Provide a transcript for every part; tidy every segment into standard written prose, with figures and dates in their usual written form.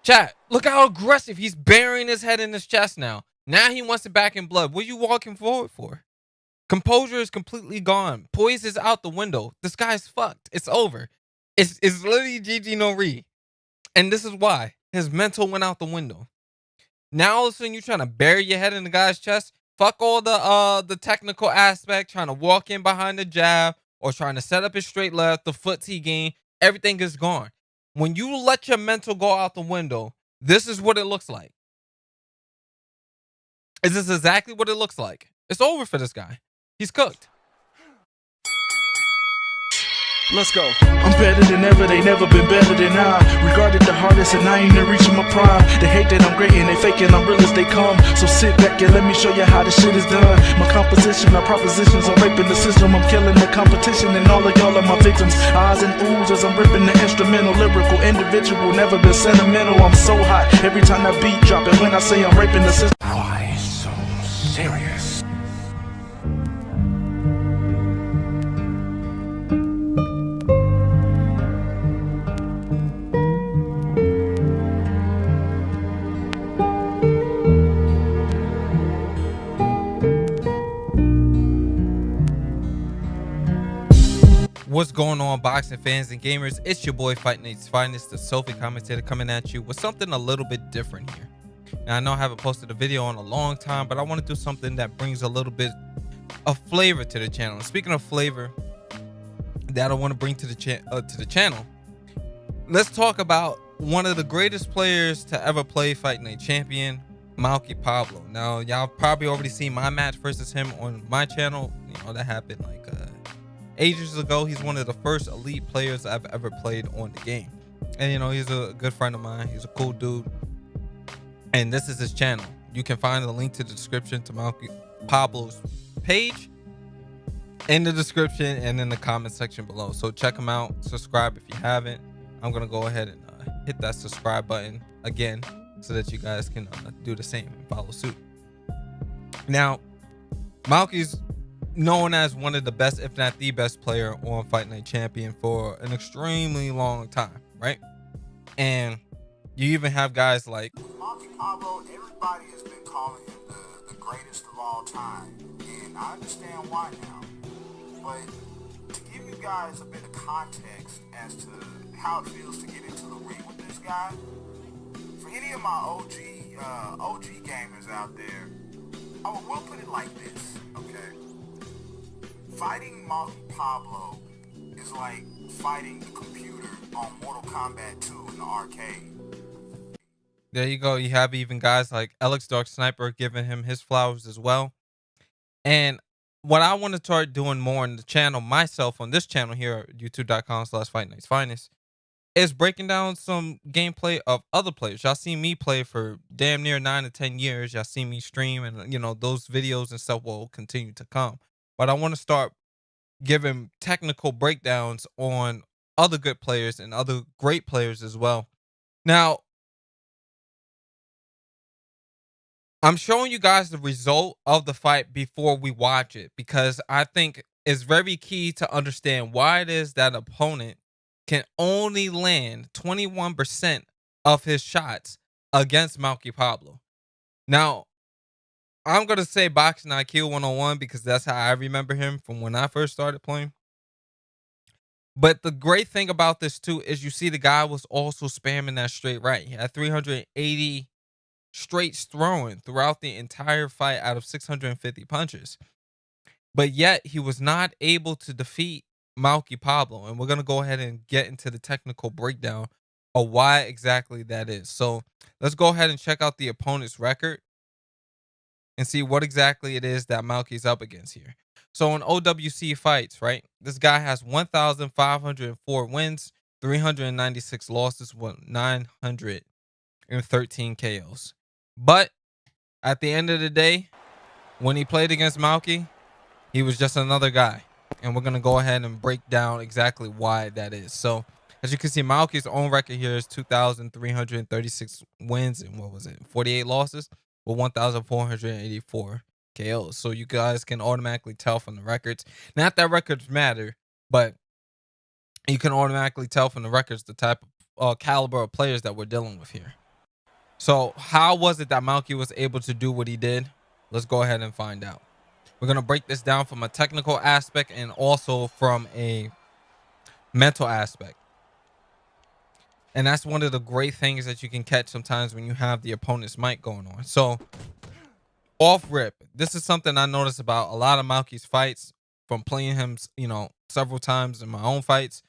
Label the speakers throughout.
Speaker 1: Chat, look how aggressive. He's burying his head in his chest now. Now he wants it back in blood. What are you walking forward for? Composure is completely gone. Poise is out the window. This guy's fucked. It's over. It's literally GG no re. And this is why. His mental went out the window. Now all of a sudden you're trying to bury your head in the guy's chest. Fuck all the technical aspect, trying to walk in behind the jab or trying to set up his straight left, the foot he gained, everything is gone. When you let your mental go out the window, this is what it looks like. This is exactly what it looks like. It's over for this guy. He's cooked.
Speaker 2: Let's go. I'm better than ever, they never been better than I. Regarded the hardest and I ain't even reaching my prime. They hate that I'm great and they faking I'm real as they come. So sit back and let me show you how this shit is done. My composition, my propositions, I'm raping the system. I'm killing the competition and all of y'all are my victims. Eyes and oohs as I'm ripping the instrumental. Lyrical, individual, never been sentimental. I'm so hot every time that beat drop. And when I say I'm raping the system,
Speaker 3: why so serious?
Speaker 1: What's going on, boxing fans and gamers? It's your boy Fight Night's Finest, the Sophie commentator, coming at you with something a little bit different here. Now, I know I haven't posted a video in a long time, but I want to do something that brings a little bit of flavor to the channel. And speaking of flavor that I want to bring to the channel, let's talk about one of the greatest players to ever play Fight Night Champion, MALKY PABLO. Now, y'all probably already seen my match versus him on my channel. You know, that happened like ages ago. He's one of the first elite players I've ever played on the game, and you know, he's a good friend of mine. He's a cool dude, and this is his channel. You can find the link to the description to MALKY PABLO's page in the description and in the comment section below. So check him out, subscribe if you haven't. I'm gonna go ahead and hit that subscribe button again so that you guys can do the same and follow suit. Now, MALKY's known as one of the best, if not the best player on Fight Night Champion for an extremely long time, right? And you even have guys like
Speaker 4: MALKY PABLO. Everybody has been calling him the greatest of all time, and I understand why now. But to give you guys a bit of context as to how it feels to get into the ring with this guy, for any of my OG gamers out there, I will put it like this, okay? Fighting MALKY PABLO is like fighting the computer on Mortal Kombat 2 in the arcade.
Speaker 1: There you go. You have even guys like Alex Dark Sniper giving him his flowers as well. And what I want to start doing more on the channel myself, on this channel here at youtube.com/FightNightsFinest, is breaking down some gameplay of other players. Y'all seen me play for damn near 9 to 10 years. Y'all seen me stream, and you know, those videos and stuff will continue to come. But I want to start giving technical breakdowns on other good players and other great players as well. Now, I'm showing you guys the result of the fight before we watch it, because I think it's very key to understand why it is that opponent can only land 21% of his shots against MALKY PABLO. Now, I'm going to say Boxing IQ 101 because that's how I remember him from when I first started playing. But the great thing about this too is you see the guy was also spamming that straight right. He had 380 straights throwing throughout the entire fight out of 650 punches. But yet he was not able to defeat MALKY PABLO. And we're going to go ahead and get into the technical breakdown of why exactly that is. So let's go ahead and check out the opponent's record and see what exactly it is that MALKY's up against here. So in OWC fights, right, this guy has 1,504 wins, 396 losses, with 913 KOs. But at the end of the day, when he played against MALKY, he was just another guy. And we're going to go ahead and break down exactly why that is. So as you can see, MALKY's own record here is 2,336 wins and 48 losses with 1,484 KOs. So you guys can automatically tell from the records. Not that records matter, but you can automatically tell from the records the type of caliber of players that we're dealing with here. So how was it that Malky was able to do what he did? Let's go ahead and find out. We're going to break this down from a technical aspect and also from a mental aspect. And that's one of the great things that you can catch sometimes when you have the opponent's mic going on. So off rip, this is something I noticed about a lot of Malky's fights from playing him, you know, several times in my own fights.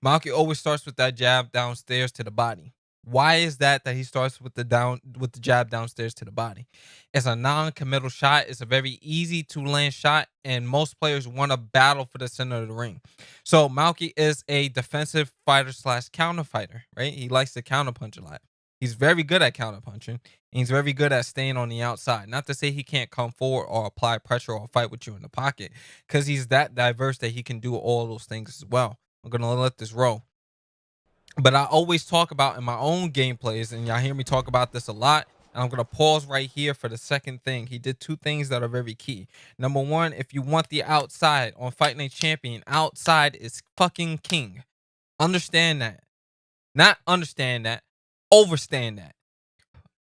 Speaker 1: Malky always starts with that jab downstairs to the body. Why is that he starts with the jab downstairs to the body? It's a non-committal shot. It's a very easy to land shot, and most players want to battle for the center of the ring. So Malky is a defensive fighter / counter fighter, right? He likes to counter punch a lot. He's very good at counter punching, and he's very good at staying on the outside. Not to say he can't come forward or apply pressure or fight with you in the pocket, because he's that diverse that he can do all those things as well. I'm gonna let this roll. But I always talk about in my own gameplays, and y'all hear me talk about this a lot, and I'm going to pause right here for the second thing. He did two things that are very key. Number one, if you want the outside on Fight Night Champion, outside is fucking king. Understand that. Not understand that. Overstand that.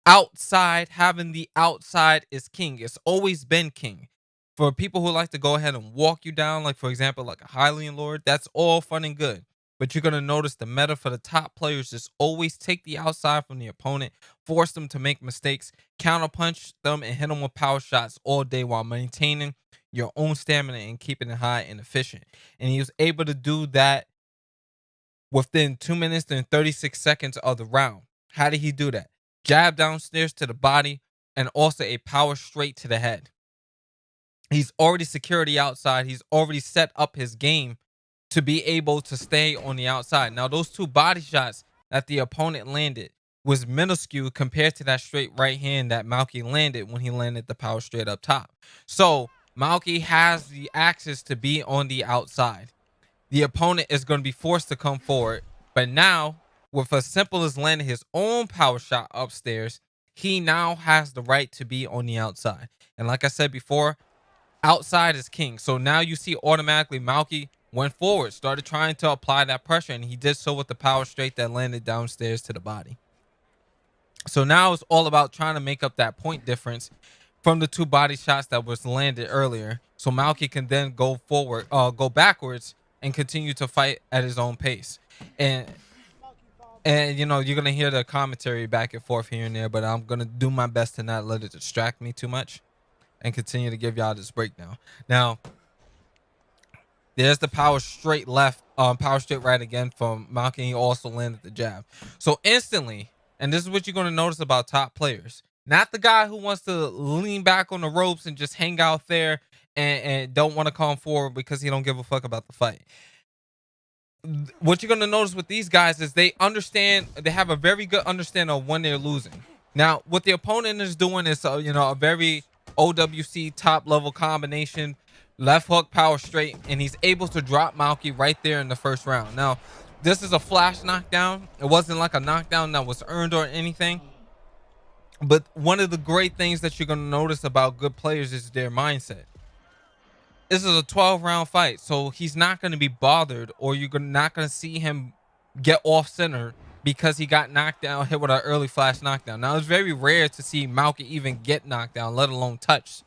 Speaker 1: Outside, having the outside is king. It's always been king. For people who like to go ahead and walk you down, like for example, like a Hylian Lord, that's all fun and good. But you're going to notice the meta for the top players is always take the outside from the opponent, force them to make mistakes, counterpunch them, and hit them with power shots all day while maintaining your own stamina and keeping it high and efficient. And he was able to do that within 2 minutes and 36 seconds of the round. How did he do that? Jab downstairs to the body and also a power straight to the head. He's already secured the outside. He's already set up his game to be able to stay on the outside. Now, those two body shots that the opponent landed was minuscule compared to that straight right hand that Malky landed when he landed the power straight up top. So Malky has the access to be on the outside. The opponent is going to be forced to come forward. But now, with as simple as landing his own power shot upstairs, he now has the right to be on the outside. And like I said before, outside is king. So now you see automatically Malky went forward, started trying to apply that pressure, and he did so with the power straight that landed downstairs to the body. So now it's all about trying to make up that point difference from the two body shots that was landed earlier. So Malky can then go forward, go backwards and continue to fight at his own pace. And you know, you're going to hear the commentary back and forth here and there, but I'm going to do my best to not let it distract me too much and continue to give y'all this breakdown. Now, there's the power straight left, power straight right again from Malky. He also landed the jab. So instantly, and this is what you're going to notice about top players, not the guy who wants to lean back on the ropes and just hang out there and don't want to come forward because he don't give a fuck about the fight. What you're going to notice with these guys is they understand, they have a very good understanding of when they're losing. Now, what the opponent is doing is, you know, a very OWC top level combination, left hook, power straight, and he's able to drop Malky right there in the first round. Now, this is a flash knockdown. It wasn't like a knockdown that was earned or anything. But one of the great things that you're going to notice about good players is their mindset. This is a 12-round fight, so he's not going to be bothered, or you're not going to see him get off center because he got knocked down, hit with an early flash knockdown. Now, it's very rare to see Malky even get knocked down, let alone touched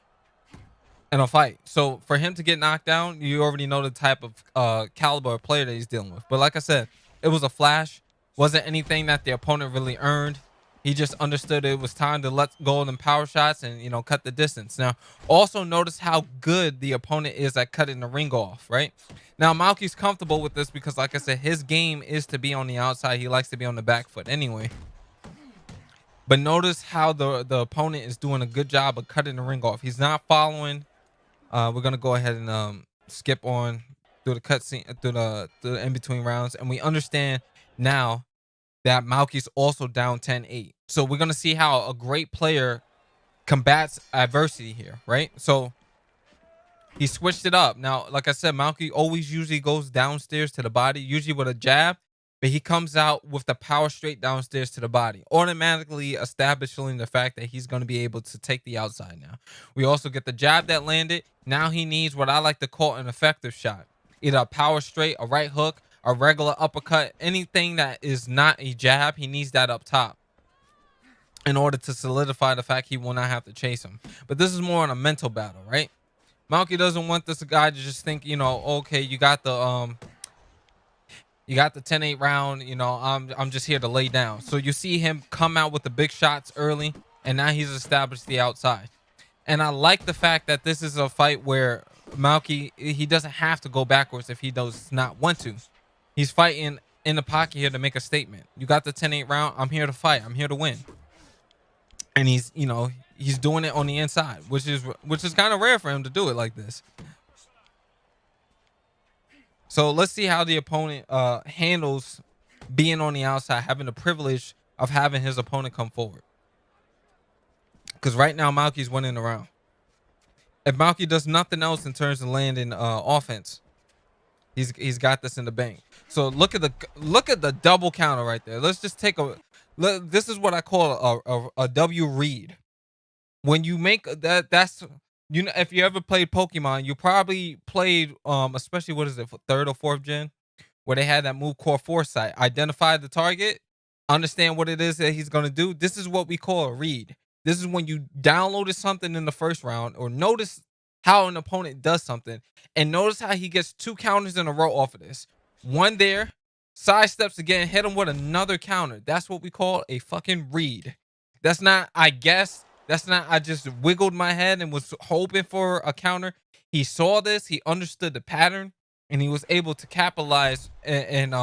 Speaker 1: in a fight. So for him to get knocked down, you already know the type of caliber of player that he's dealing with. But like I said, it was a flash. Wasn't anything that the opponent really earned. He just understood it was time to let go of them power shots and, you know, cut the distance. Now, also notice how good the opponent is at cutting the ring off, right? Now, Malky's comfortable with this because, like I said, his game is to be on the outside. He likes to be on the back foot anyway. But notice how the opponent is doing a good job of cutting the ring off. He's not following. We're going to go ahead and skip on through the cutscene, through the in-between rounds. And we understand now that Malky's also down 10-8. So we're going to see how a great player combats adversity here, right? So he switched it up. Now, like I said, Malky always usually goes downstairs to the body, usually with a jab, but he comes out with the power straight downstairs to the body, automatically establishing the fact that he's going to be able to take the outside now. We also get the jab that landed. Now he needs what I like to call an effective shot, either a power straight, a right hook, a regular uppercut, anything that is not a jab, he needs that up top in order to solidify the fact he will not have to chase him. But this is more on a mental battle, right? Malky doesn't want this guy to just think, you know, okay, you got the 10-8 round, you know, I'm just here to lay down. So you see him come out with the big shots early, and now he's established the outside. And I like the fact that this is a fight where Malky, he doesn't have to go backwards if he does not want to. He's fighting in the pocket here to make a statement. You got the 10-8 round, I'm here to fight, I'm here to win. And he's, you know, he's doing it on the inside, which is kind of rare for him to do it like this. So let's see how the opponent handles being on the outside, having the privilege of having his opponent come forward. Because right now Malky's winning the round. If Malky does nothing else in terms of landing offense, he's got this in the bank. So look at the double counter right there. Let's just take this is what I call a W read. When you make that's, you know, if you ever played Pokemon, you probably played especially, what is it, for 3rd or 4th gen, where they had that move called Foresight. Identify the target, understand what it is that he's gonna do. This is what we call a read. This is when you downloaded something in the first round, or notice how an opponent does something, and notice how he gets 2 counters in a row off of this. One there, sidesteps again, hit him with another counter. That's what we call a fucking read. That's not, I guess, that's not, I just wiggled my head and was hoping for a counter. He saw this, he understood the pattern, and he was able to capitalize and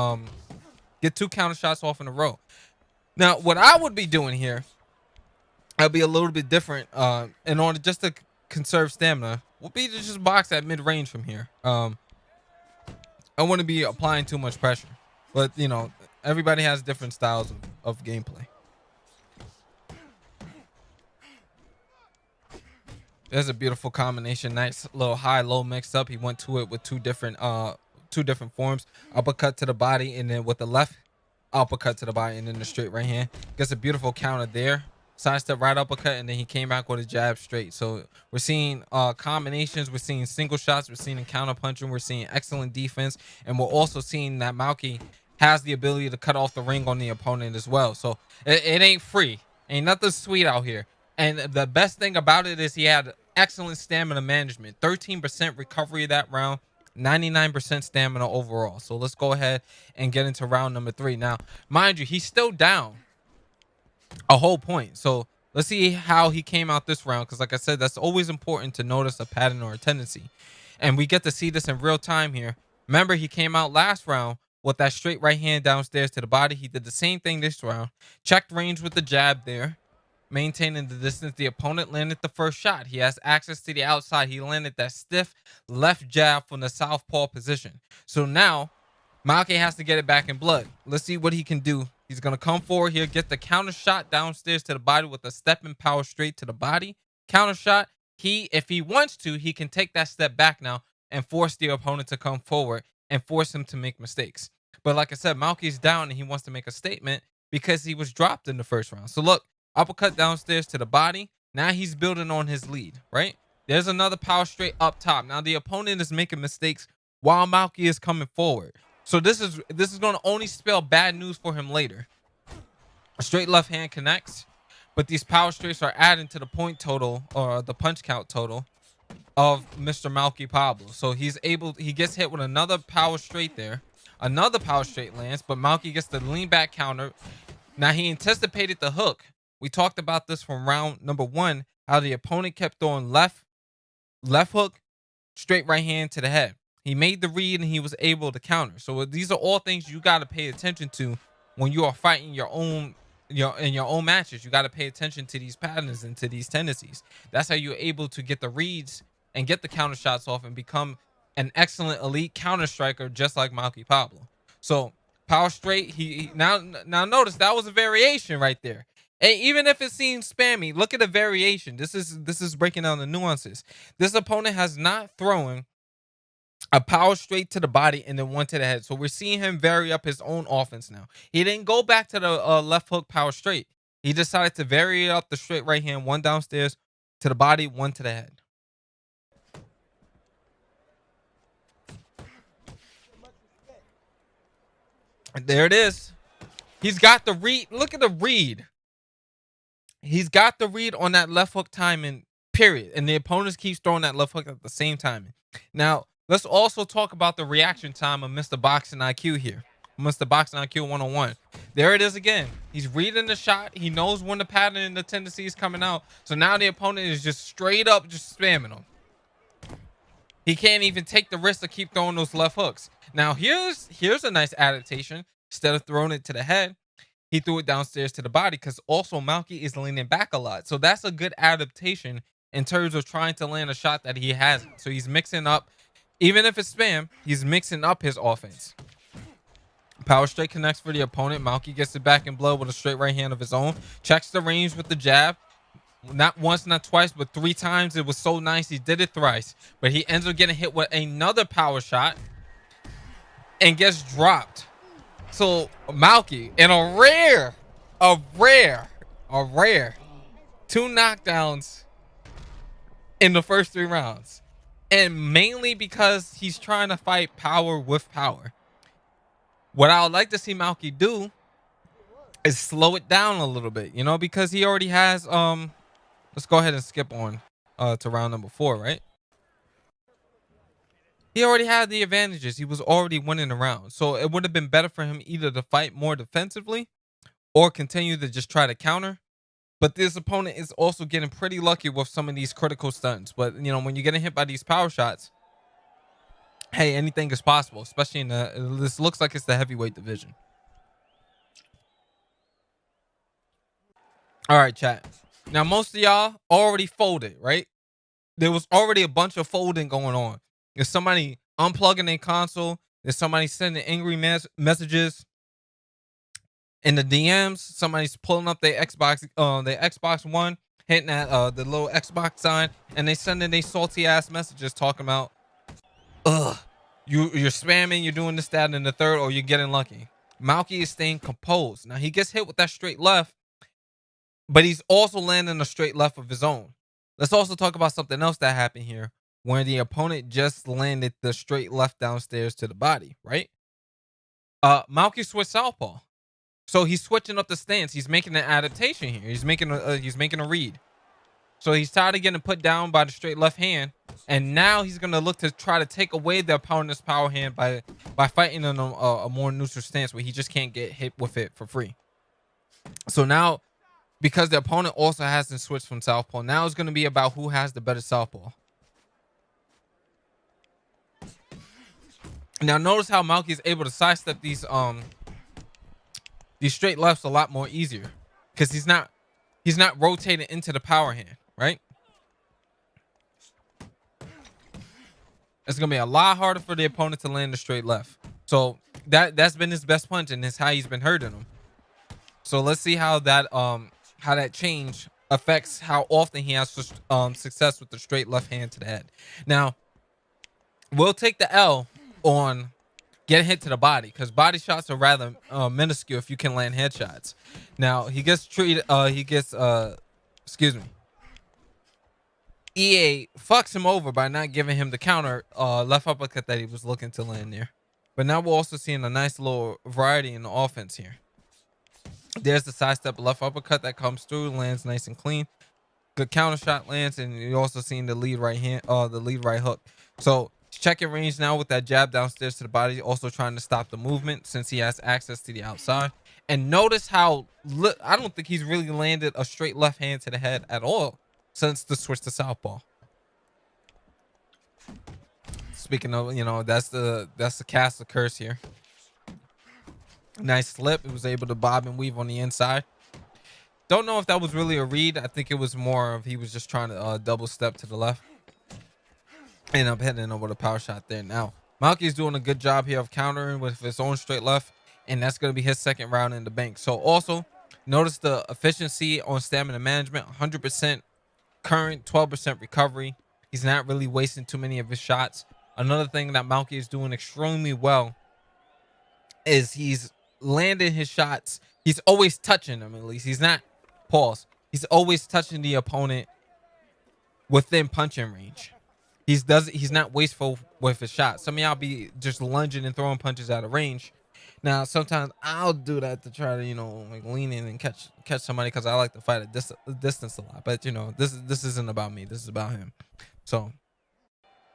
Speaker 1: get 2 counter shots off in a row. Now, what I would be doing here, I'd be a little bit different in order just to conserve stamina, would be to just box at mid-range from here. I wouldn't be applying too much pressure, but you know, everybody has different styles of gameplay. There's a beautiful combination, nice little high-low mix up. He went to it with two different forms, uppercut to the body, and then with the left uppercut to the body, and then the straight right hand. Gets a beautiful counter there. Sidestep right uppercut, and then he came back with a jab straight. So we're seeing combinations, we're seeing single shots, we're seeing counter punching, we're seeing excellent defense, and we're also seeing that Malky has the ability to cut off the ring on the opponent as well. So it ain't free, ain't nothing sweet out here. And the best thing about it is he had excellent stamina management. 13% recovery that round, 99% stamina overall. So let's go ahead and get into round number 3. Now, mind you, he's still down a whole point. So let's see how he came out this round, because like I said, that's always important to notice a pattern or a tendency, and we get to see this in real time here. Remember, he came out last round with that straight right hand downstairs to the body. He did the same thing this round, checked range with the jab there, maintaining the distance. The opponent landed the first shot. He has access to the outside. He landed that stiff left jab from the southpaw position. So now Malky has to get it back in blood. Let's see what he can do. He's going to come forward here, get the counter shot downstairs to the body with a step and power straight to the body. Counter shot. If he wants to, he can take that step back now and force the opponent to come forward and force him to make mistakes. But like I said, Malky's down and he wants to make a statement because he was dropped in the first round. So look, uppercut downstairs to the body. Now he's building on his lead, right? There's another power straight up top. Now the opponent is making mistakes while Malky is coming forward. So this is going to only spell bad news for him later. A straight left hand connects, but these power straights are adding to the point total, or the punch count total, of Mr. Malky Pablo. So he gets hit with another power straight there. Another power straight lands, but Malky gets the lean back counter. Now he anticipated the hook. We talked about this from round number 1, how the opponent kept throwing left hook, straight right hand to the head. He made the read and he was able to counter. So these are all things you got to pay attention to when you are fighting in your own matches. You got to pay attention to these patterns and to these tendencies. That's how you're able to get the reads and get the counter shots off and become an excellent elite counter striker, just like Malky Pablo. So power straight. He now notice that was a variation right there. And even if it seems spammy, look at the variation. This is breaking down the nuances. This opponent has not thrown a power straight to the body and then one to the head. So we're seeing him vary up his own offense now. He didn't go back to the left hook power straight. He decided to vary up the straight right hand, one downstairs to the body, one to the head. There it is. He's got the read. Look at the read. He's got the read on that left hook timing, period. And the opponents keeps throwing that left hook at the same timing. Now, let's also talk about the reaction time of Mr. Boxing IQ here. Mr. Boxing IQ 101. There it is again. He's reading the shot. He knows when the pattern and the tendency is coming out. So now the opponent is just straight up just spamming him. He can't even take the risk to keep throwing those left hooks. Now, here's a nice adaptation. Instead of throwing it to the head, he threw it downstairs to the body because also Malky is leaning back a lot. So that's a good adaptation in terms of trying to land a shot that he hasn't. So he's mixing up, even if it's spam, he's mixing up his offense. Power straight connects for the opponent. Malky gets it back in blood with a straight right hand of his own. Checks the range with the jab. Not once, not twice, but 3 times. It was so nice. He did it thrice. But he ends up getting hit with another power shot and gets dropped. So Malky, in a rare 2 knockdowns in the first 3 rounds. And mainly because he's trying to fight power with power. What I would like to see Malky do is slow it down a little bit, you know, because he already has let's go ahead and skip on to round number 4, right? He already had the advantages. He was already winning the round. So it would have been better for him either to fight more defensively or continue to just try to counter. But this opponent is also getting pretty lucky with some of these critical stunts. But, you know, when you're getting hit by these power shots, hey, anything is possible, especially in this looks like it's the heavyweight division. All right, chat. Now, most of y'all already folded, right? There was already a bunch of folding going on. There's somebody unplugging their console. There's somebody sending angry messages in the DMs. Somebody's pulling up their Xbox One, hitting that the little Xbox sign, and they sending their salty ass messages talking about, ugh, you're spamming, you're doing this, that, and the third, or you're getting lucky. Malky is staying composed. Now he gets hit with that straight left, but he's also landing a straight left of his own. Let's also talk about something else that happened here, where the opponent just landed the straight left downstairs to the body, right? Malky switched southpaw. So he's switching up the stance. He's making an adaptation here. He's making a read. So he's tired of getting put down by the straight left hand, and now he's gonna look to try to take away the opponent's power hand by fighting in a more neutral stance where he just can't get hit with it for free. So now, because the opponent also hasn't switched from southpaw, now it's gonna be about who has the better southpaw. Now notice how Malky is able to sidestep these straight lefts a lot more easier because he's not rotating into the power hand, right? It's gonna be a lot harder for the opponent to land the straight left. So that's been his best punch, and it's how he's been hurting him. So let's see how that change affects how often he has success with the straight left hand to the head. Now we'll take the L on getting hit to the body because body shots are rather minuscule if you can land headshots. Now he gets treated. EA fucks him over by not giving him the counter left uppercut that he was looking to land there. But now we're also seeing a nice little variety in the offense here. There's the sidestep left uppercut that comes through, lands nice and clean. Good counter shot lands, and you're also seeing the lead right hand, the lead right hook. So checking range now with that jab downstairs to the body, also trying to stop the movement since he has access to the outside. And notice how I don't think he's really landed a straight left hand to the head at all since the switch to southpaw. Speaking of, you know, that's the cast of curse here. Nice slip. He was able to bob and weave on the inside. Don't know if that was really a read. I think it was more of he was just trying to double step to the left. And I'm heading over the power shot there now. Malky is doing a good job here of countering with his own straight left, and that's going to be his second round in the bank. So also notice the efficiency on stamina management, 100% current, 12% recovery. He's not really wasting too many of his shots. Another thing that Malky is doing extremely well is he's landing his shots. He's always touching them, at least. He's not, pause. He's always touching the opponent within punching range. He's not wasteful with his shots. Some of y'all be just lunging and throwing punches out of range. Now, sometimes I'll do that to try to, like lean in and catch somebody because I like to fight at distance a lot. But this isn't about me. This is about him. So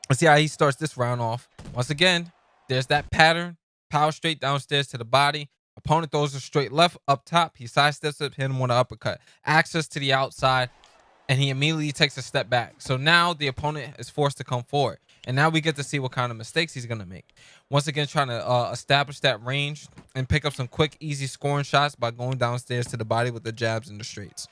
Speaker 1: let's see how he starts this round off. Once again, there's that pattern. Power straight downstairs to the body. Opponent throws a straight left up top. He sidesteps it, hit him with an uppercut. Access to the outside, and he immediately takes a step back. So now the opponent is forced to come forward. And now we get to see what kind of mistakes he's going to make. Once again, trying to establish that range and pick up some quick, easy scoring shots by going downstairs to the body with the jabs and the straights.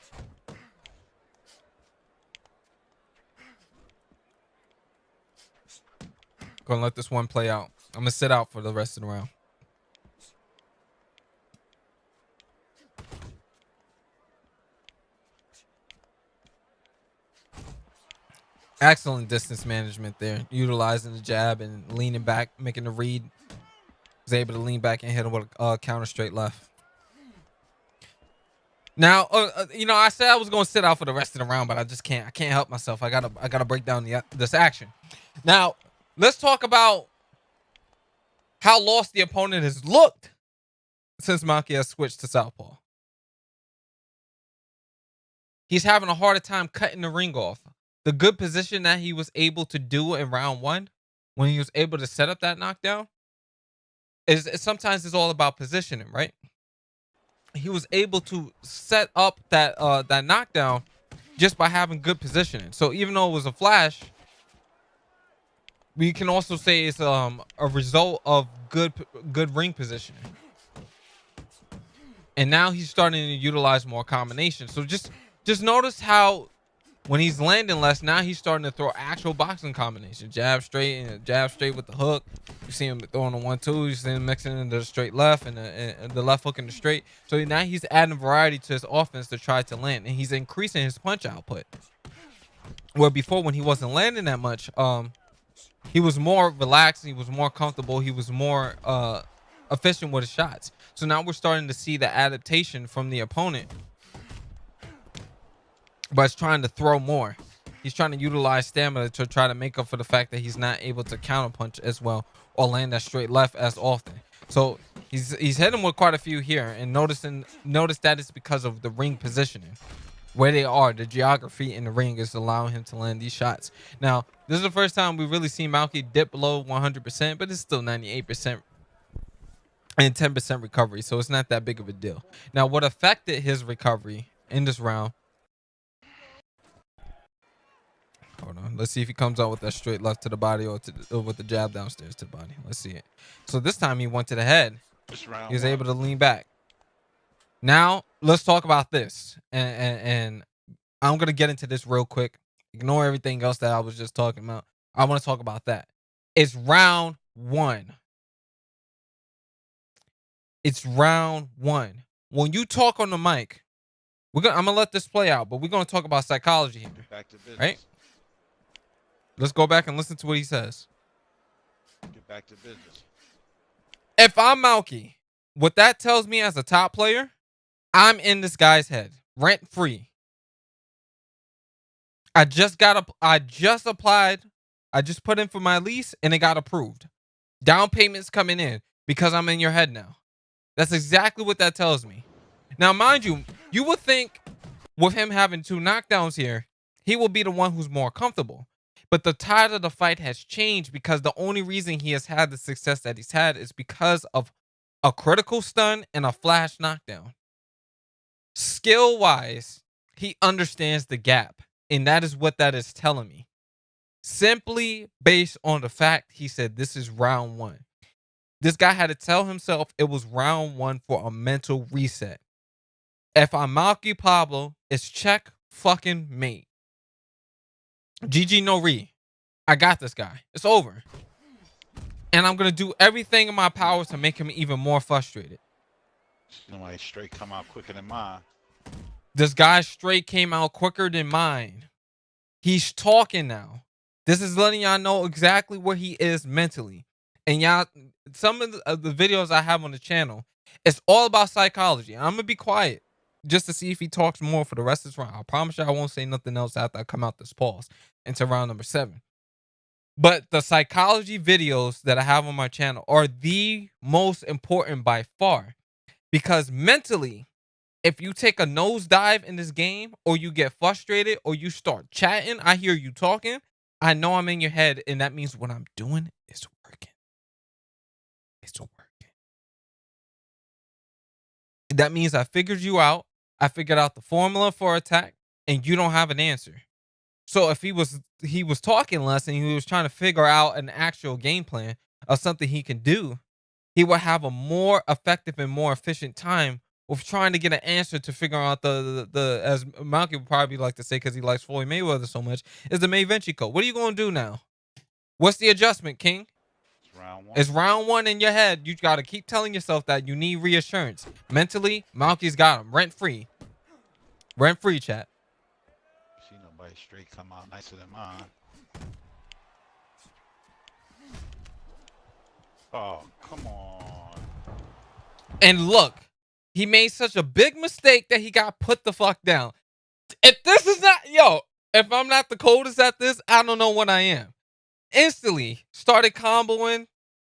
Speaker 1: Gonna let this one play out. I'm gonna sit out for the rest of the round. Excellent distance management there, utilizing the jab and leaning back, making the read. Was able to lean back and hit him with a counter straight left. Now, I said I was gonna sit out for the rest of the round, but I just can't. I can't help myself. I gotta break down this action. Now, let's talk about how lost the opponent has looked since Malky has switched to southpaw. He's having a harder time cutting the ring off. The good position that he was able to do in round one, when he was able to set up that knockdown, is sometimes it's all about positioning, right? He was able to set up that knockdown just by having good positioning. So even though it was a flash, we can also say it's a result of good ring positioning. And now he's starting to utilize more combinations. So just notice how when he's landing less, now he's starting to throw actual boxing combinations. Jab straight and jab straight with the hook. You see him throwing a 1-2. You see him mixing into the straight left and the left hook and the straight. So now he's adding variety to his offense to try to land. And he's increasing his punch output. Where before, when he wasn't landing that much, he was more relaxed. He was more comfortable. He was more efficient with his shots. So now we're starting to see the adaptation from the opponent. But he's trying to throw more. He's trying to utilize stamina to try to make up for the fact that he's not able to counterpunch as well or land that straight left as often. So he's hitting with quite a few here, and notice that it's because of the ring positioning. Where they are, the geography in the ring is allowing him to land these shots. Now, this is the first time we really see Malky dip below 100%, but it's still 98% and 10% recovery, so it's not that big of a deal. Now, what affected his recovery in this round, hold on, let's see if he comes out with that straight left to the body or with the jab downstairs to the body. Let's see it. So this time he went to the head. He was able to lean back. Now, let's talk about this. And I'm going to get into this real quick. Ignore everything else that I was just talking about. I want to talk about that. It's round one. It's round one. When you talk on the mic, I'm going to let this play out, but we're going to talk about psychology here.
Speaker 3: Back to business.
Speaker 1: Right? Let's go back and listen to what he says.
Speaker 3: Get back to business.
Speaker 1: If I'm Malky, what that tells me as a top player, I'm in this guy's head, rent free. I just applied. I just put in for my lease and it got approved. Down payments coming in because I'm in your head now. That's exactly what that tells me. Now, mind you, you would think with him having 2 knockdowns here, he will be the one who's more comfortable. But the tide of the fight has changed because the only reason he has had the success that he's had is because of a critical stun and a flash knockdown. Skill-wise, he understands the gap. And that is what that is telling me. Simply based on the fact he said this is round one. This guy had to tell himself it was round one for a mental reset. If I'm Malky Pablo, it's check fucking mate. GG no re. I got this guy. It's over. And I'm going to do everything in my power to make him even more frustrated.
Speaker 3: Somebody straight come out quicker than mine.
Speaker 1: This guy straight came out quicker than mine. He's talking now. This is letting y'all know exactly where he is mentally. And y'all, some of the videos I have on the channel, it's all about psychology. I'm going to be quiet just to see if he talks more for the rest of this round. I promise you I won't say nothing else after I come out this pause into round number 7. But the psychology videos that I have on my channel are the most important by far, because mentally, if you take a nosedive in this game, or you get frustrated, or you start chatting, I hear you talking, I know I'm in your head, and that means what I'm doing is working. It's working. That means I figured you out. I figured out the formula for attack, and you don't have an answer. So if he was talking less and he was trying to figure out an actual game plan of something he can do, he would have a more effective and more efficient time with trying to get an answer to figure out the as Malky would probably like to say, because he likes Floyd Mayweather so much, is the May Vinci code. What are you going to do now? What's the adjustment, King?
Speaker 3: It's round one.
Speaker 1: It's round one in your head. You got to keep telling yourself that you need reassurance. Mentally, Malky's got him rent free. Rent free, chat.
Speaker 3: See nobody straight come out nicer than mine. Oh, come on.
Speaker 1: And look, he made such a big mistake that he got put the fuck down. If this is not, if I'm not the coldest at this, I don't know what I am. Instantly started comboing.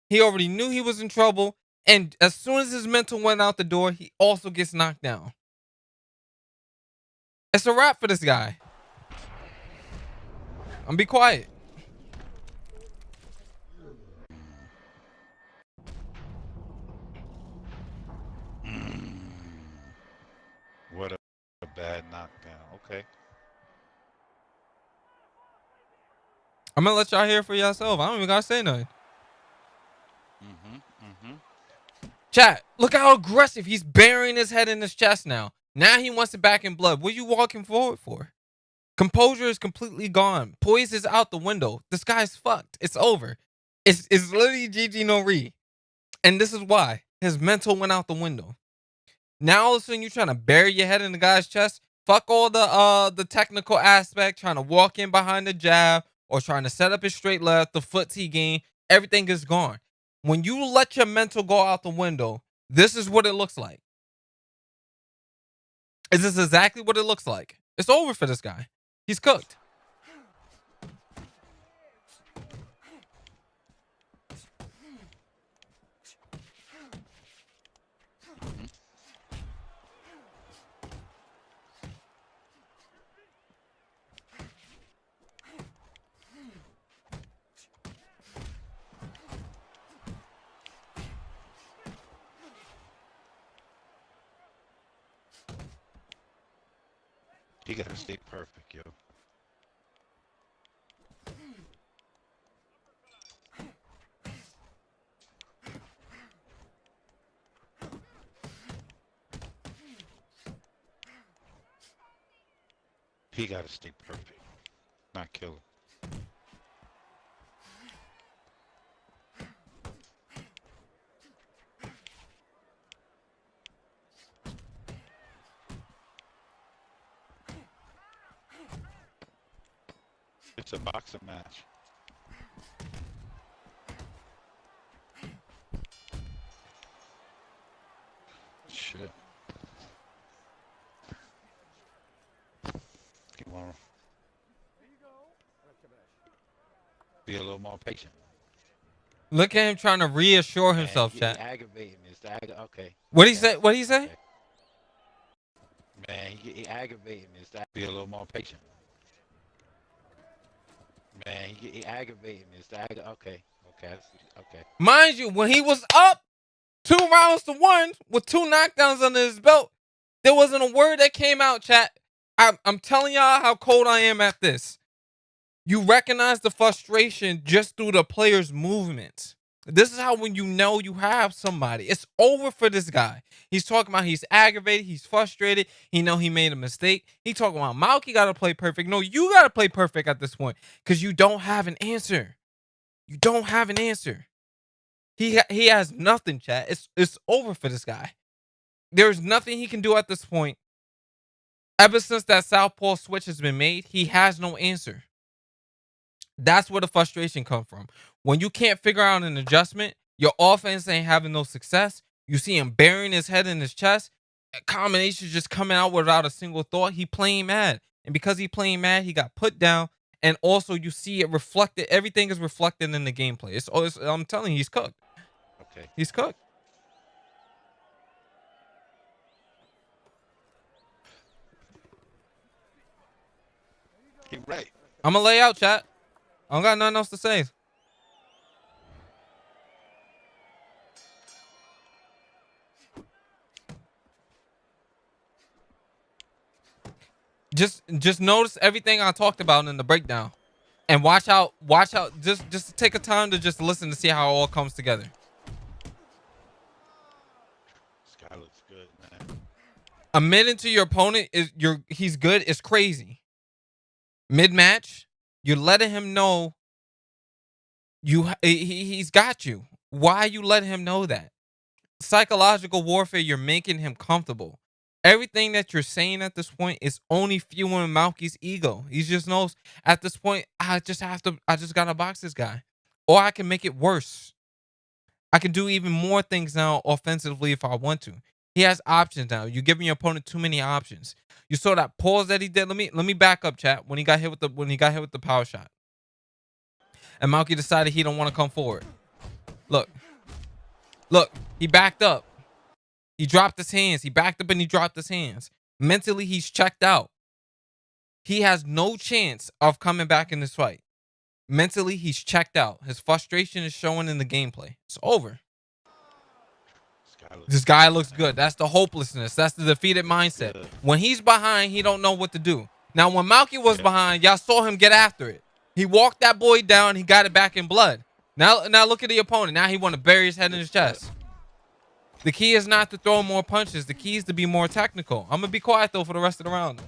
Speaker 1: He already knew he was in trouble. And as soon as his mental went out the door, he also gets knocked down. It's a wrap for this guy. I'm be quiet.
Speaker 3: What a bad knockdown. Okay.
Speaker 1: I'm gonna let y'all hear it for yourself. I don't even gotta say nothing. Chat, look how aggressive. He's burying his head in his chest now. Now he wants it back in blood. What are you walking forward for? Composure is completely gone. Poise is out the window. This guy's fucked. It's over. It's literally GG no re. And this is why. His mental went out the window. Now all of a sudden you're trying to bury your head in the guy's chest. Fuck all the technical aspect, trying to walk in behind the jab, or trying to set up his straight left, the footsie game. Everything is gone. When you let your mental go out the window, this is what it looks like. This is exactly what it looks like. It's over for this guy. He's cooked.
Speaker 3: He gotta stay perfect, yo. He gotta stay perfect, not kill him. It's a boxing match. Shit. You wanna be a little more patient.
Speaker 1: Look at him trying to reassure himself,
Speaker 3: Man,
Speaker 1: chat.
Speaker 3: aggravating this. Okay.
Speaker 1: What he say? What he say?
Speaker 3: Okay. Man, he aggravating this. Be a little more patient. Man, he aggravating this. Okay. Okay.
Speaker 1: Mind you, when he was up 2-1 with 2 knockdowns under his belt, there wasn't a word that came out, chat. I'm telling y'all how cold I am at this. You recognize the frustration just through the player's movements. This is how when you know you have somebody. It's over for this guy. He's talking about he's aggravated. He's frustrated. He know he made a mistake. He talking about Malky got to play perfect. No, you got to play perfect at this point because you don't have an answer. You don't have an answer. He has nothing, chat. It's over for this guy. There's nothing he can do at this point. Ever since that southpaw switch has been made, he has no answer. That's where the frustration comes from. When you can't figure out an adjustment, your offense ain't having no success. You see him burying his head in his chest. Combinations just coming out without a single thought. He playing mad. And because he playing mad, he got put down. And also you see it reflected. Everything is reflected in the gameplay. I'm telling you, he's cooked.
Speaker 3: Okay.
Speaker 1: He's cooked.
Speaker 3: You're right.
Speaker 1: I'm gonna lay out, chat. I don't got nothing else to say. Just notice everything I talked about in the breakdown. And watch out, just take a time to just listen to see how it all comes together.
Speaker 3: This guy looks good, man.
Speaker 1: A minute to your opponent he's good is crazy. Mid-match, you're letting him know he's got you. Why you letting him know that? Psychological warfare, you're making him comfortable. Everything that you're saying at this point is only fueling Malky's ego. He just knows at this point, I just gotta box this guy. Or I can make it worse. I can do even more things now offensively if I want to. He has options now. You're giving your opponent too many options. You saw that pause that he did. Let me back up, chat. When he got hit with the power shot. And Malky decided he don't want to come forward. Look, he backed up. He dropped his hands. He backed up and he dropped his hands. Mentally, he's checked out. He has no chance of coming back in this fight. Mentally, he's checked out. His frustration is showing in the gameplay. It's over. This guy looks good. That's the hopelessness. That's the defeated mindset. When he's behind, he don't know what to do. Now, when Malky was behind, y'all saw him get after it. He walked that boy down. He got it back in blood. Now look at the opponent. Now he want to bury his head in his chest. The key is not to throw more punches. The key is to be more technical. I'm going to be quiet, though, for the rest of the round.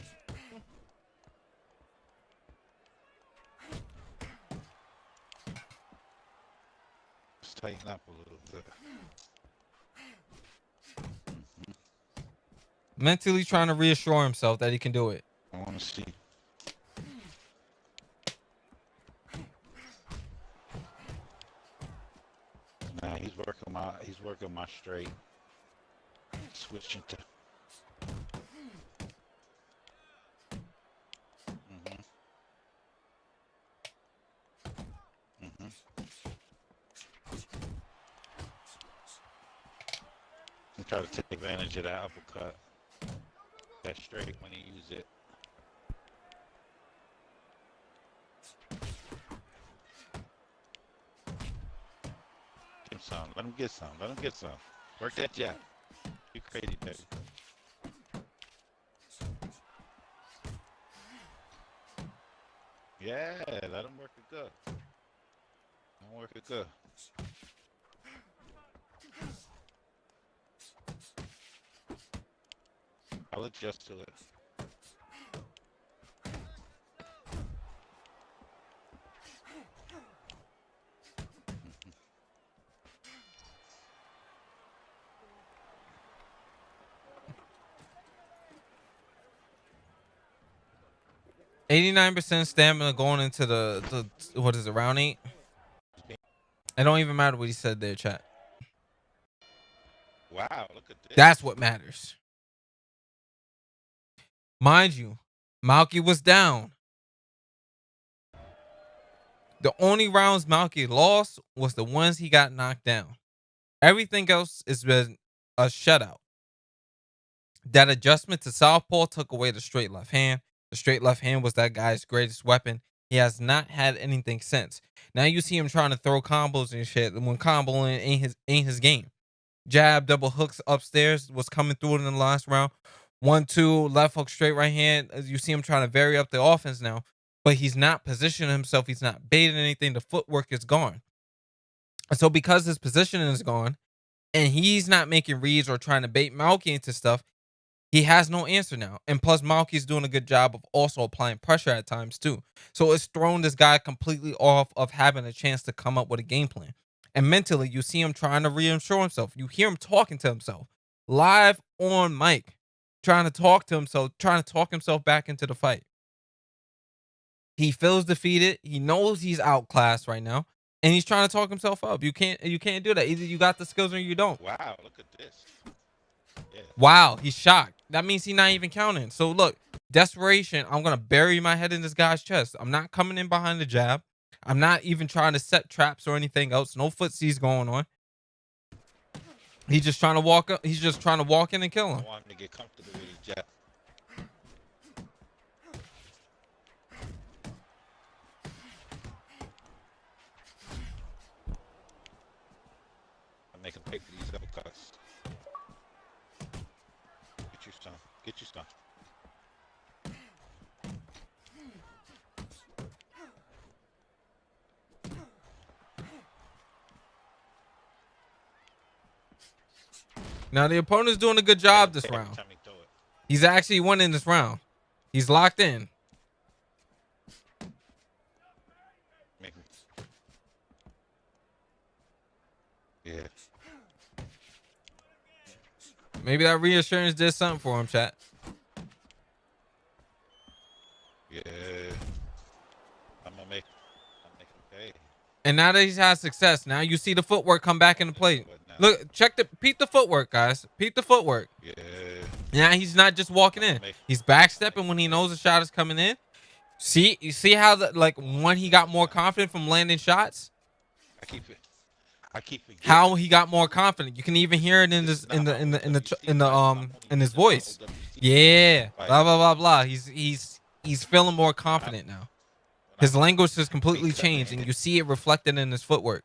Speaker 3: Let's tighten up a little bit.
Speaker 1: Mentally trying to reassure himself that he can do it.
Speaker 3: I want to see. Nah, he's working my straight. Switching to. I'm trying to take advantage of that uppercut. That straight when he use it. Get him some. Let him get some. Let him get some. Work that jab. You crazy, baby. Yeah, let him work it good. Let him work it good. I'll adjust to it.
Speaker 1: %89 stamina going into the what is it, round 8? It don't even matter what he said there, chat.
Speaker 3: Wow, look at this.
Speaker 1: That's what matters. Mind you, Malky was down. The only rounds Malky lost was the ones he got knocked down. Everything else has been a shutout. That adjustment to southpaw took away the straight left hand. The straight left hand was that guy's greatest weapon. He has not had anything since. Now you see him trying to throw combos and shit when comboing ain't his game. Jab, double hooks upstairs was coming through in the last round. 1-2, left hook, straight right hand. As you see him trying to vary up the offense now. But he's not positioning himself. He's not baiting anything. The footwork is gone. So because his positioning is gone, and he's not making reads or trying to bait Malky into stuff, he has no answer now. And plus, Malky's doing a good job of also applying pressure at times too. So it's thrown this guy completely off of having a chance to come up with a game plan. And mentally, you see him trying to reassure himself. You hear him talking to himself live on mic, trying to talk to himself, trying to talk himself back into the fight. He feels defeated. He knows he's outclassed right now, and he's trying to talk himself up. You can't do that. Either you got the skills or you don't.
Speaker 3: Wow, look at this. Yeah.
Speaker 1: Wow, he's shocked. That means he's not even counting. So look, Desperation, I'm going to bury my head in this guy's chest. I'm not coming in behind the jab. I'm not even trying to set traps or anything else. No footsies going on. He's just trying to walk up. He's just trying to walk in and kill him.
Speaker 3: I want him to get comfortable with his jab. I make him pay for these uppercuts. Get you some. Get you some.
Speaker 1: Now the opponent's doing a good job this round. He's actually winning this round. He's locked in.
Speaker 3: Yeah.
Speaker 1: Maybe that reassurance did something for him, chat.
Speaker 3: Yeah. I'm gonna make him pay.
Speaker 1: And now that he's had success, now you see the footwork come back into play. Look, peep the footwork, guys. Peep the footwork.
Speaker 3: Yeah.
Speaker 1: Now he's not just walking in. He's backstepping when he knows the shot is coming in. See, you see how when he got more confident from landing shots?
Speaker 3: I keep it.
Speaker 1: How he got more confident. You can even hear it in his in his voice. Yeah. Blah blah blah blah. He's feeling more confident now. His language has completely changed, and you see it reflected in his footwork.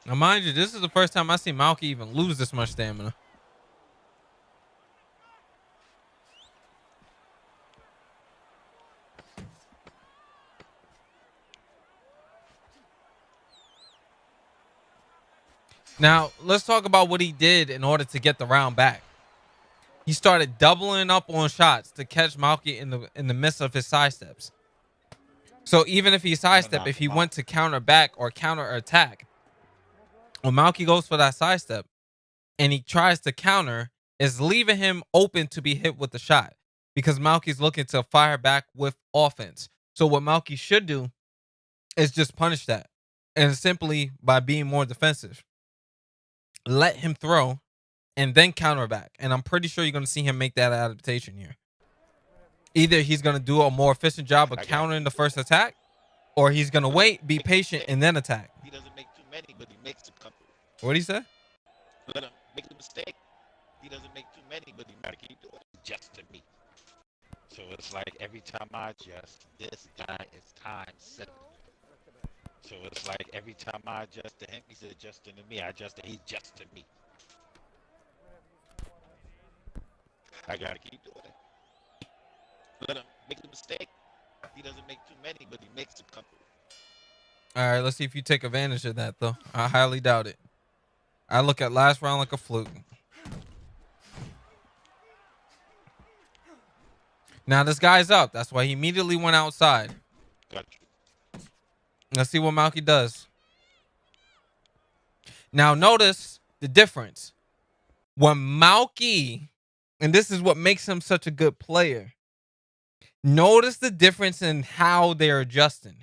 Speaker 1: Now, mind you, this is the first time I see Malky even lose this much stamina. Now, let's talk about what he did in order to get the round back. He started doubling up on shots to catch Malky in the midst of his side steps. So even if he sidestep, if he went to counter back or counter attack, when Malky goes for that sidestep and he tries to counter, is leaving him open to be hit with the shot because Malky's looking to fire back with offense. So what Malky should do is just punish that, and simply by being more defensive. Let him throw and then counter back. And I'm pretty sure you're going to see him make that adaptation here. Either he's going to do a more efficient job of countering the first attack, or he's going to wait, be patient, and then attack.
Speaker 3: He doesn't make too many, but he makes a couple.
Speaker 1: What did he say?
Speaker 3: Let him make a mistake. He doesn't make too many, but he might keep doing it just to me. So it's like every time I adjust, this guy is times 7. So it's like every time I adjust to him, he's adjusting to me. I adjust to he's just to me. I gotta keep doing it. Let him make a mistake. He doesn't make too many, but he makes a couple.
Speaker 1: All right, let's see if you take advantage of that, though. I highly doubt it. I look at last round like a fluke. Now this guy's up. That's why he immediately went outside.
Speaker 3: Got you.
Speaker 1: Let's see what Malky does. Now notice the difference. When Malky, and this is what makes him such a good player, notice the difference in how they're adjusting.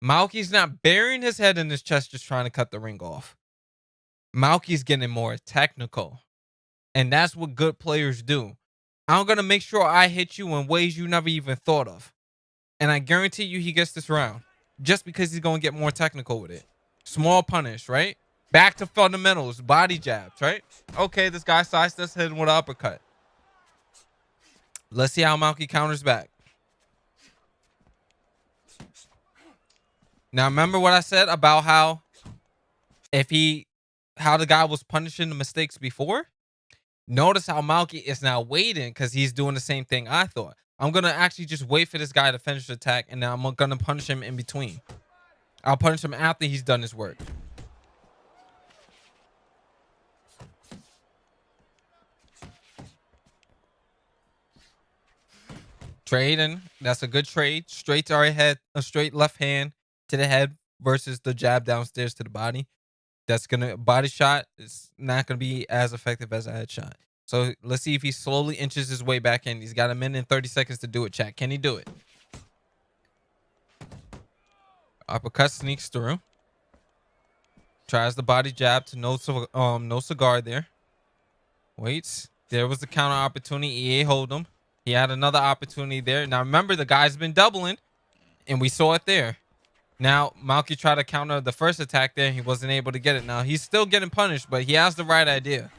Speaker 1: Malky's not burying his head in his chest just trying to cut the ring off. Malky's getting more technical. And that's what good players do. I'm going to make sure I hit you in ways you never even thought of. And I guarantee you he gets this round. Just because he's going to get more technical with it. Small punish, right? Back to fundamentals. Body jabs, right? Okay, this guy sidesteps hitting with an uppercut. Let's see how Malky counters back. Now, remember what I said about how the guy was punishing the mistakes before? Notice how Malky is now waiting because he's doing the same thing I thought. I'm going to actually just wait for this guy to finish the attack, and now I'm going to punish him in between. I'll punish him after he's done his work. Trading. That's a good trade. Straight to our head, a straight left hand to the head versus the jab downstairs to the body. That's gonna body shot is not gonna be as effective as a headshot. So let's see if he slowly inches his way back in. He's got a minute and 30 seconds to do it, chat. Can he do it? Uppercut sneaks through. Tries the body jab to no cigar there. Waits. There was the counter opportunity. EA hold him. He had another opportunity there. Now remember, the guy's been doubling, and we saw it there. Now Malky tried to counter the first attack there. He wasn't able to get it. Now he's still getting punished, but he has the right idea.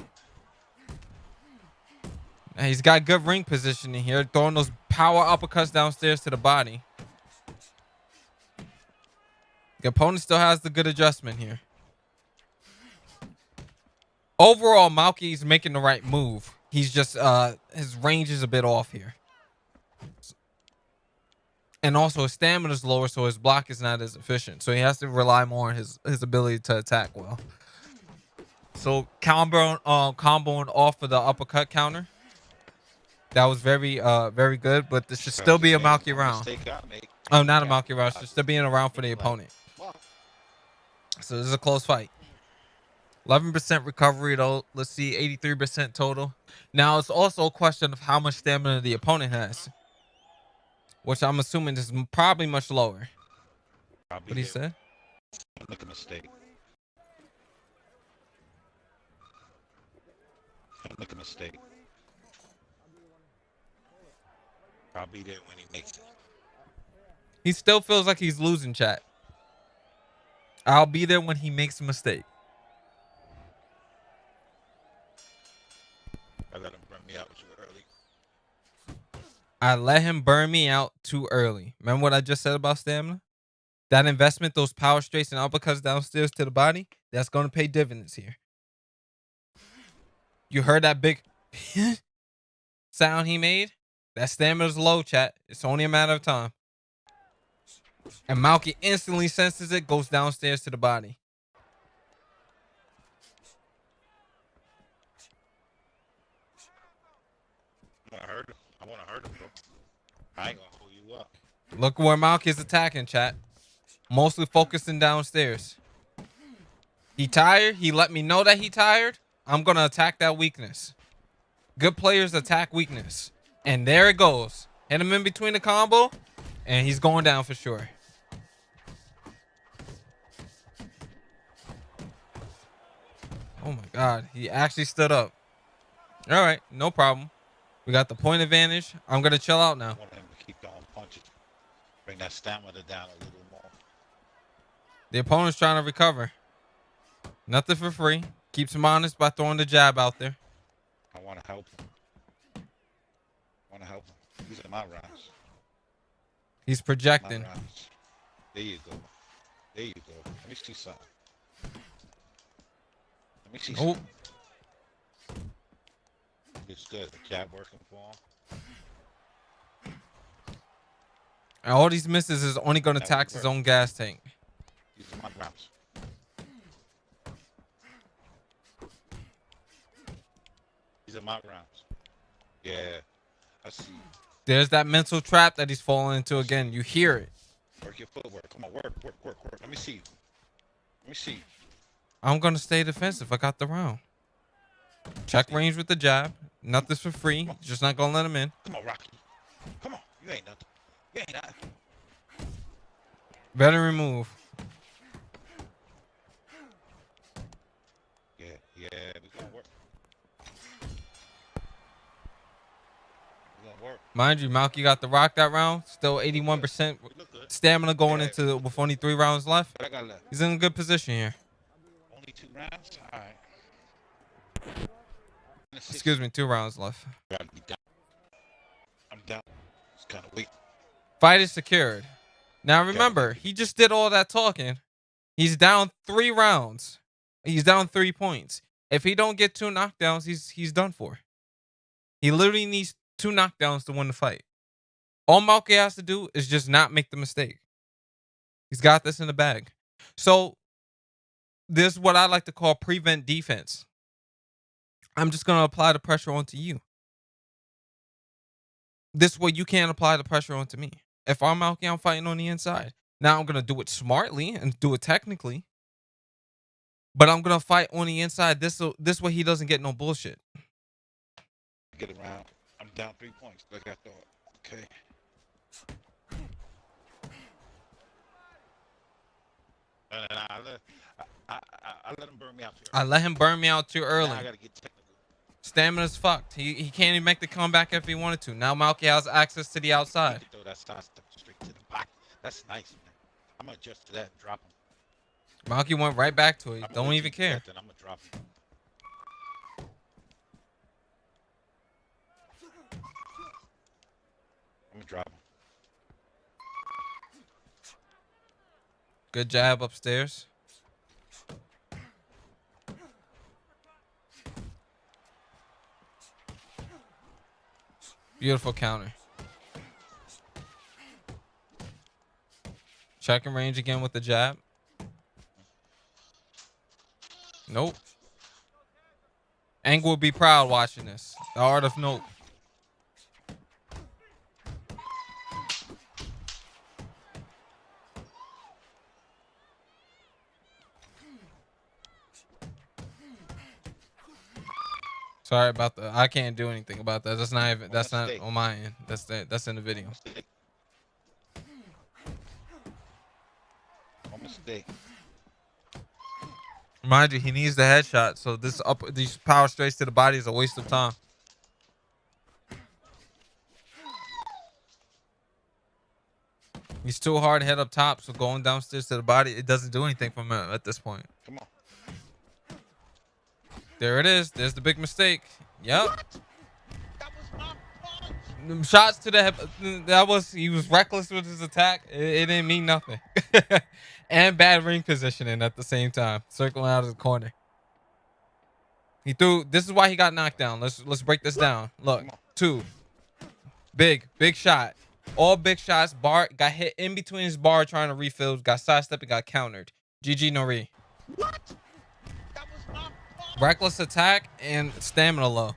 Speaker 1: Now, he's got good ring positioning here, throwing those power uppercuts downstairs to the body. The opponent still has the good adjustment here. Overall, Malky's making the right move. He's just his range is a bit off here. And also his stamina is lower, so his block is not as efficient. So he has to rely more on his ability to attack well. So comboing off of the uppercut counter. That was very good, but this should still be a Malky round. Oh, not a Malky round. Should still be in a round for the opponent. So this is a close fight. 11% recovery though. Let's see, 83% total. Now it's also a question of how much stamina the opponent has, which I'm assuming is probably much lower. What he said?
Speaker 3: Make a mistake. Make a mistake. I'll be there when he makes it.
Speaker 1: He still feels like he's losing, chat. I'll be there when he makes a mistake.
Speaker 3: I let him burn me out too early.
Speaker 1: I let him burn me out too early. Remember what I just said about stamina? That investment, those power straights and uppercuts downstairs to the body, that's going to pay dividends here. You heard that big sound he made? That stamina's low, chat. It's only a matter of time. And Malky instantly senses it, goes downstairs to the body.
Speaker 3: I want to hurt him, bro. I ain't gonna hold you up.
Speaker 1: Look where Malky's attacking, chat. Mostly focusing downstairs. He tired. He let me know that he tired. I'm going to attack that weakness. Good players attack weakness. And there it goes. Hit him in between the combo. And he's going down for sure. Oh my God. He actually stood up. All right. No problem. We got the point advantage. I'm going to chill out now.
Speaker 3: I want him to keep throwing punches. Bring that stamina down a little more.
Speaker 1: The opponent's trying to recover. Nothing for free. Keeps him honest by throwing the jab out there.
Speaker 3: I want to help him. These are my rounds.
Speaker 1: He's projecting.
Speaker 3: My rounds. There you go. There you go. Let me see something. Let me see something. It's good. The jab working for him.
Speaker 1: And all these misses is only going to tax his own gas tank.
Speaker 3: These are my rounds. These are my rounds. Yeah, I see.
Speaker 1: There's that mental trap that he's falling into again. You hear it.
Speaker 3: Work your footwork. Come on, work. Let me see.
Speaker 1: I'm going to stay defensive. I got the round. Check range with the jab. Nothing's for free. Just not going to let him in.
Speaker 3: Come on, Rocky. Come on. You ain't nothing. You ain't nothing.
Speaker 1: Better remove.
Speaker 3: Yeah, we gonna work.
Speaker 1: Mind you, Malky got the rock that round. Still 81% stamina going into with only 3 rounds left.
Speaker 3: What I got left?
Speaker 1: He's in a good position here.
Speaker 3: Only 2 rounds? All right.
Speaker 1: Excuse me, 2 rounds left.
Speaker 3: Gotta be down. I'm down. It's kind of weak.
Speaker 1: Fight is secured. Now remember, he just did all that talking. He's down 3 rounds. He's down 3 points. If he don't get 2 knockdowns, he's done for. He literally needs 2 knockdowns to win the fight. All Malky has to do is just not make the mistake. He's got this in the bag. So this is what I like to call prevent defense. I'm just going to apply the pressure onto you. This way you can't apply the pressure onto me. If I'm Malky, I'm fighting on the inside. Now I'm going to do it smartly and do it technically. But I'm gonna fight on the inside. This way he doesn't get no bullshit.
Speaker 3: Get around. I'm down 3 points, like I thought. Okay. And I let him burn me out too
Speaker 1: I
Speaker 3: early.
Speaker 1: let him burn me out too
Speaker 3: Now
Speaker 1: early.
Speaker 3: I gotta get technical.
Speaker 1: Stamina's fucked. He can't even make the comeback if he wanted to. Now Malky has access to the outside.
Speaker 3: He can throw that side step straight to the body. That's nice, man. I'm gonna adjust to that and drop him.
Speaker 1: Malky went right back to it. Don't even care.
Speaker 3: Then I'm gonna drop him. I'm gonna drop him.
Speaker 1: Good jab upstairs. Beautiful counter. Checking range again with the jab. Nope. Angle would be proud watching this. The art of nope. Sorry about that. I can't do anything about that. That's not even. That's not on my end. That's in the video.
Speaker 3: Mistake.
Speaker 1: Mind you, he needs the headshot. So these power straights to the body is a waste of time. He's too hard head up top, so going downstairs to the body, it doesn't do anything for him at this point.
Speaker 3: Come on.
Speaker 1: There it is. There's the big mistake. Yep.
Speaker 3: What? That was my punch.
Speaker 1: Shots to the head. He was reckless with his attack. It didn't mean nothing. And bad ring positioning at the same time. Circling out of the corner. He threw. This is why he got knocked down. Let's break this down. Look, 2. Big shot. All big shots. Bar got hit in between his bar trying to refill. Got sidestepped and got countered. GG Nori.
Speaker 3: What? That was my punch.
Speaker 1: Reckless attack and stamina low.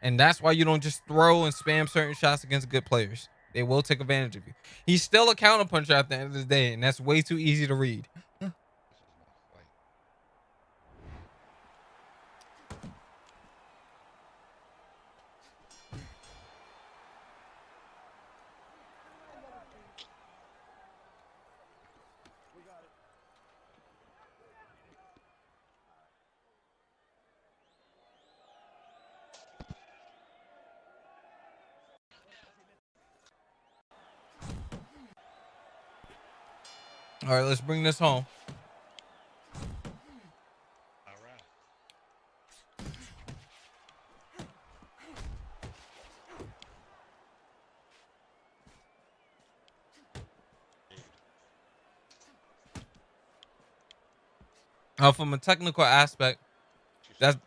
Speaker 1: And that's why you don't just throw and spam certain shots against good players. They will take advantage of you. He's still a counterpuncher at the end of the day, and that's way too easy to read. All right, let's bring this home.
Speaker 3: All right.
Speaker 1: From a technical aspect, that's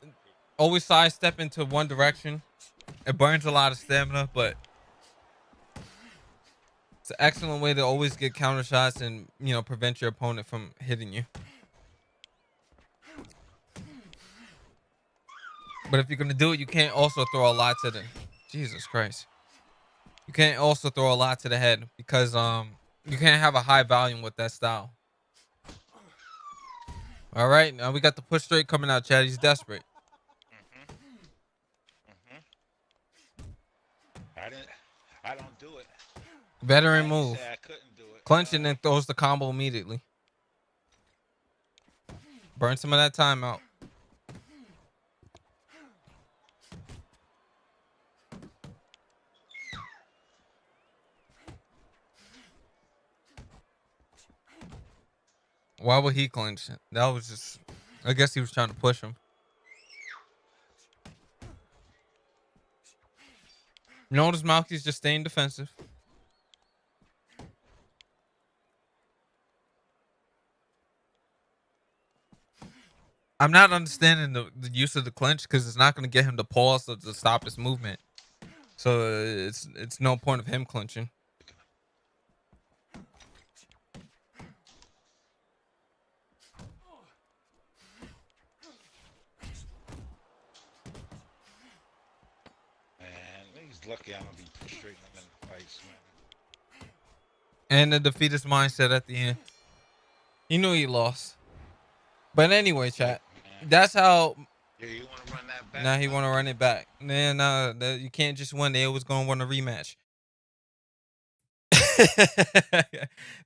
Speaker 1: always sidestep into one direction. It burns a lot of stamina, but it's an excellent way to always get counter shots and, prevent your opponent from hitting you. But if you're going to do it, you can't also throw a lot to the... Jesus Christ. You can't also throw a lot to the head because you can't have a high volume with that style. All right, now we got the push straight coming out, Chad. He's desperate.
Speaker 3: I don't do it.
Speaker 1: Veteran move.
Speaker 3: I couldn't do it.
Speaker 1: Clench and then throws the combo immediately. Burn some of that time out. Why would he clinch? That was just... I guess he was trying to push him. Notice Malky's just staying defensive. I'm not understanding the use of the clinch because it's not going to get him to pause to stop his movement. So it's no point of him clinching.
Speaker 3: Lucky I'm gonna be frustrating them in the fights, man.
Speaker 1: And the defeatist mindset at the end. He knew he lost. But anyway, chat.
Speaker 3: Man.
Speaker 1: That's how.
Speaker 3: Yeah, you want to run that back?
Speaker 1: Now he want to run it back. Man, you can't just win. They always gonna want a rematch.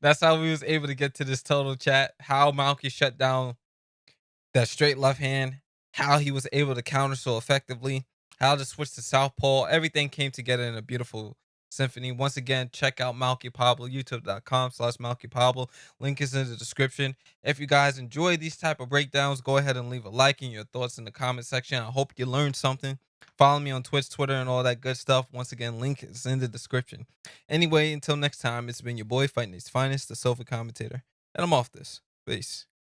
Speaker 1: That's how we was able to get to this total, chat. How Malky shut down that straight left hand. How he was able to counter so effectively. How to switch to southpaw. Everything came together in a beautiful symphony. Once again, check out Malky Pablo, youtube.com/Malky Pablo. Link is in the description. If you guys enjoy these type of breakdowns, go ahead and leave a like and your thoughts in the comment section. I hope you learned something. Follow me on Twitch, Twitter, and all that good stuff. Once again, link is in the description. Anyway, until next time, it's been your boy fighting his finest, the Sofa Commentator, and I'm off this. Peace.